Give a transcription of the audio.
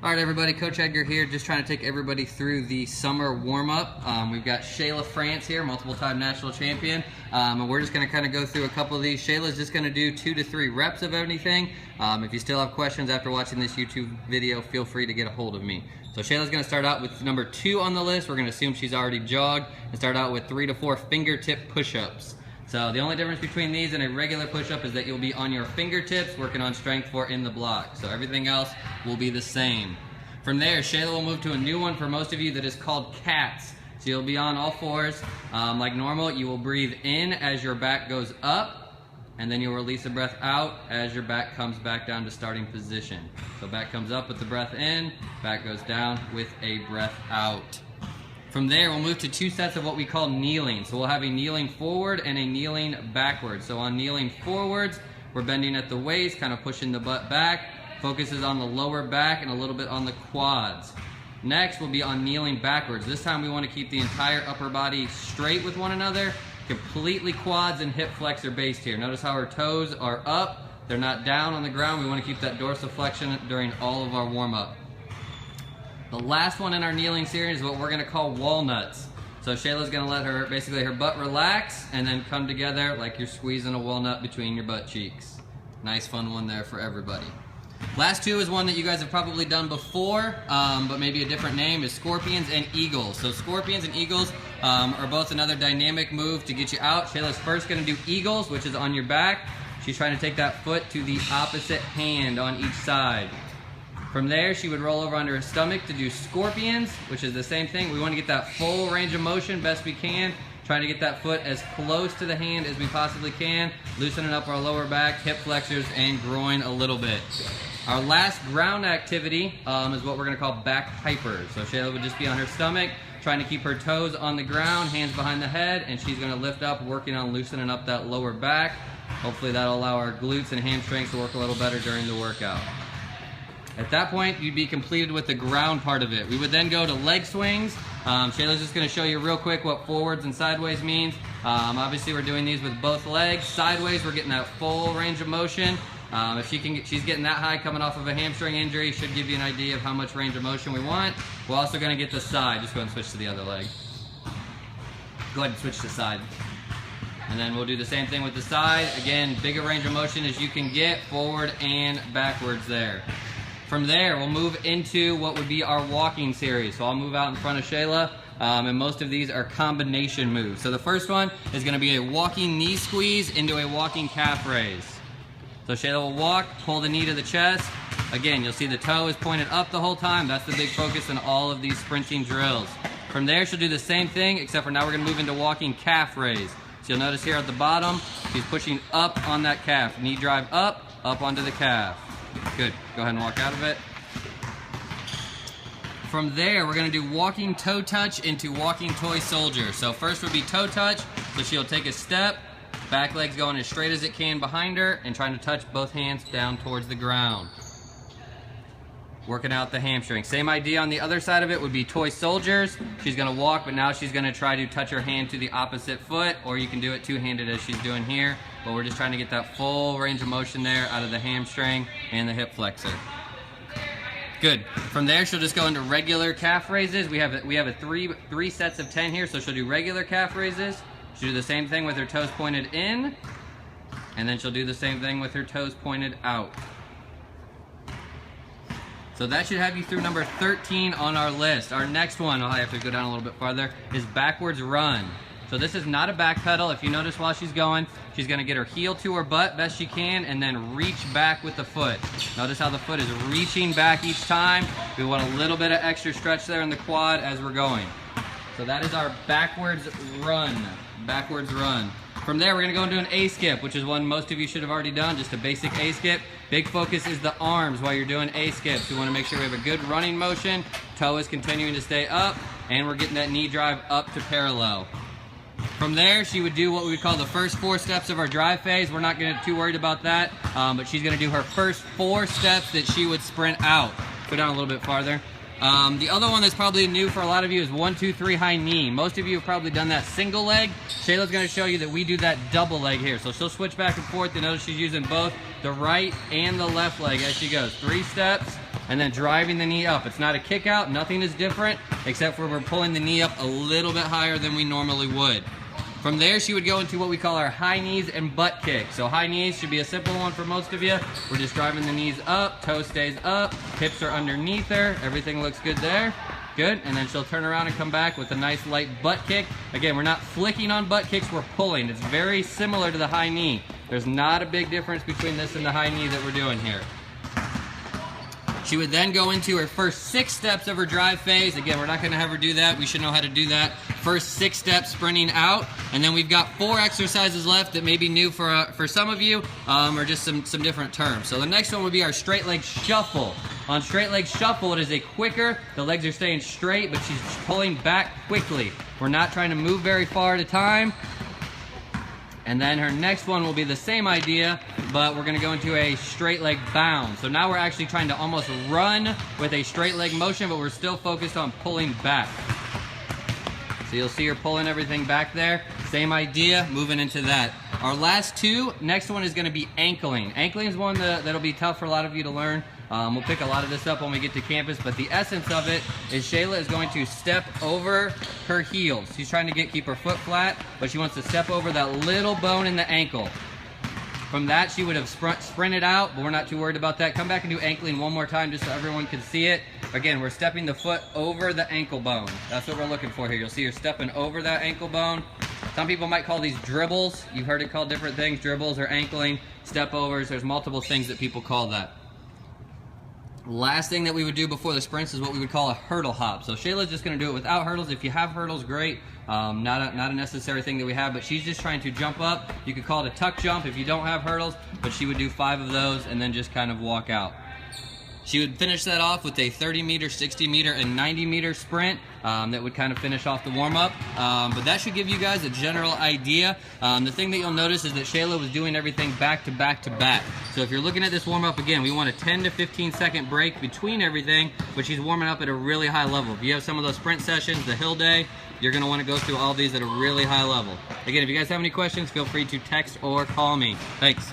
All right, everybody, Coach Edgar here, just trying to take everybody through the summer warm-up. We've got Shayla France here, multiple-time national champion, and we're just going to kind of go through a couple of these. Shayla's just going to do 2 to 3 reps of anything. If you still have questions after watching this YouTube video, feel free to get a hold of me. So Shayla's going to start out with number 2 on the list. We're going to assume she's already jogged, and start out with 3 to 4 fingertip push-ups. So the only difference between these and a regular push-up is that you'll be on your fingertips working on strength for in the block. So everything else will be the same. From there, Shayla will move to a new one for most of you that is called cats. So you'll be on all fours like normal. You will breathe in as your back goes up, and then you'll release the breath out as your back comes back down to starting position. So back comes up with the breath in, back goes down with a breath out. From there, we'll move to 2 sets of what we call kneeling. So we'll have a kneeling forward and a kneeling backwards. So on kneeling forwards, we're bending at the waist, kind of pushing the butt back. Focus is on the lower back and a little bit on the quads. Next, we'll be on kneeling backwards. This time we want to keep the entire upper body straight with one another, completely quads and hip flexor based here. Notice how our toes are up, they're not down on the ground. We want to keep that dorsiflexion during all of our warm-up. The last one in our kneeling series is what we're going to call walnuts. So Shayla's going to let her butt relax and then come together like you're squeezing a walnut between your butt cheeks. Nice fun one there for everybody. Last 2 is one that you guys have probably done before, but maybe a different name, is scorpions and eagles. So scorpions and eagles are both another dynamic move to get you out. Shayla's first going to do eagles, which is on your back. She's trying to take that foot to the opposite hand on each side. From there, she would roll over onto her stomach to do scorpions, which is the same thing. We want to get that full range of motion best we can, trying to get that foot as close to the hand as we possibly can, loosening up our lower back, hip flexors, and groin a little bit. Our last ground activity is what we're going to call back pipers. So Shayla would just be on her stomach, trying to keep her toes on the ground, hands behind the head, and she's going to lift up, working on loosening up that lower back. Hopefully that'll allow our glutes and hamstrings to work a little better during the workout. At that point, you'd be completed with the ground part of it. We would then go to leg swings. Shayla's just going to show you real quick what forwards and sideways means. Obviously, we're doing these with both legs. Sideways, we're getting that full range of motion. If she's getting that high coming off of a hamstring injury, should give you an idea of how much range of motion we want. We're also going to get the side. Just go ahead and switch to the other leg. Go ahead and switch to side. And then we'll do the same thing with the side. Again, bigger range of motion as you can get, forward and backwards there. From there, we'll move into what would be our walking series. So I'll move out in front of Shayla, and most of these are combination moves. So the first one is going to be a walking knee squeeze into a walking calf raise. So Shayla will walk, pull the knee to the chest. Again, you'll see the toe is pointed up the whole time. That's the big focus in all of these sprinting drills. From there, she'll do the same thing, except for now we're going to move into walking calf raise. So you'll notice here at the bottom, she's pushing up on that calf. Knee drive up onto the calf. Good. Go ahead and walk out of it. From there, we're going to do walking toe touch into walking toy soldier. So first would be toe touch. So she'll take a step, back leg's going as straight as it can behind her, and trying to touch both hands down towards the ground. Working out the hamstring. Same idea on the other side of it would be toy soldiers. She's going to walk, but now she's going to try to touch her hand to the opposite foot, or you can do it two-handed as she's doing here. But we're just trying to get that full range of motion there out of the hamstring and the hip flexor. Good. From there, she'll just go into regular calf raises. We have a three sets of 10 here, so she'll do regular calf raises. She'll do the same thing with her toes pointed in, and then she'll do the same thing with her toes pointed out. So that should have you through number 13 on our list. Our next one, I have to go down a little bit farther, is backwards run. So this is not a back pedal. If you notice while she's going, she's going to get her heel to her butt best she can and then reach back with the foot. Notice how the foot is reaching back each time. We want a little bit of extra stretch there in the quad as we're going. So that is our backwards run. Backwards run. From there, we're going to go into an A-skip, which is one most of you should have already done, just a basic A-skip. Big focus is the arms while you're doing A-skips. We want to make sure we have a good running motion, toe is continuing to stay up, and we're getting that knee drive up to parallel. From there, she would do what we would call the first 4 steps of our drive phase. We're not going to be too worried about that, but she's going to do her first 4 steps that she would sprint out. Go down a little bit farther. The other one that's probably new for a lot of you is 1, 2, 3 high knee. Most of you have probably done that single leg. Shayla's going to show you that we do that double leg here. So she'll switch back and forth. You notice she's using both the right and the left leg as she goes. 3 steps, and then driving the knee up. It's not a kick out, nothing is different, except for we're pulling the knee up a little bit higher than we normally would. From there, she would go into what we call our high knees and butt kick. So high knees should be a simple one for most of you. We're just driving the knees up, toe stays up, hips are underneath her, everything looks good there. Good, and then she'll turn around and come back with a nice light butt kick. Again, we're not flicking on butt kicks, we're pulling. It's very similar to the high knee. There's not a big difference between this and the high knee that we're doing here. She would then go into her first 6 steps of her drive phase. Again, we're not gonna have her do that. We should know how to do that. First 6 steps sprinting out, and then we've got 4 exercises left that may be new for some of you, or just some different terms. So the next one would be our straight leg shuffle. On straight leg shuffle, it is a quicker, the legs are staying straight, but she's pulling back quickly. We're not trying to move very far at a time. And then her next one will be the same idea, but we're gonna go into a straight leg bound. So now we're actually trying to almost run with a straight leg motion, but we're still focused on pulling back. So you'll see her pulling everything back there. Same idea, moving into that. Our last 2, next one is gonna be ankling. Ankling is one that'll be tough for a lot of you to learn. We'll pick a lot of this up when we get to campus, but the essence of it is Shayla is going to step over her heels. She's trying to keep her foot flat, but she wants to step over that little bone in the ankle. From that, she would have sprinted out, but we're not too worried about that. Come back and do ankling one more time just so everyone can see it. Again, we're stepping the foot over the ankle bone. That's what we're looking for here. You'll see her stepping over that ankle bone. Some people might call these dribbles. You've heard it called different things, dribbles or ankling, step overs. There's multiple things that people call that. Last thing that we would do before the sprints is what we would call a hurdle hop. So Shayla's just going to do it without hurdles. If you have hurdles, great. Not a necessary thing that we have, but she's just trying to jump up. You could call it a tuck jump if you don't have hurdles, but she would do 5 of those and then just kind of walk out. She would finish that off with a 30-meter, 60-meter, and 90-meter sprint that would kind of finish off the warm-up. But that should give you guys a general idea. The thing that you'll notice is that Shayla was doing everything back to back to back. So if you're looking at this warm-up, again, we want a 10 to 15-second break between everything, but she's warming up at a really high level. If you have some of those sprint sessions, the hill day, you're going to want to go through all these at a really high level. Again, if you guys have any questions, feel free to text or call me. Thanks.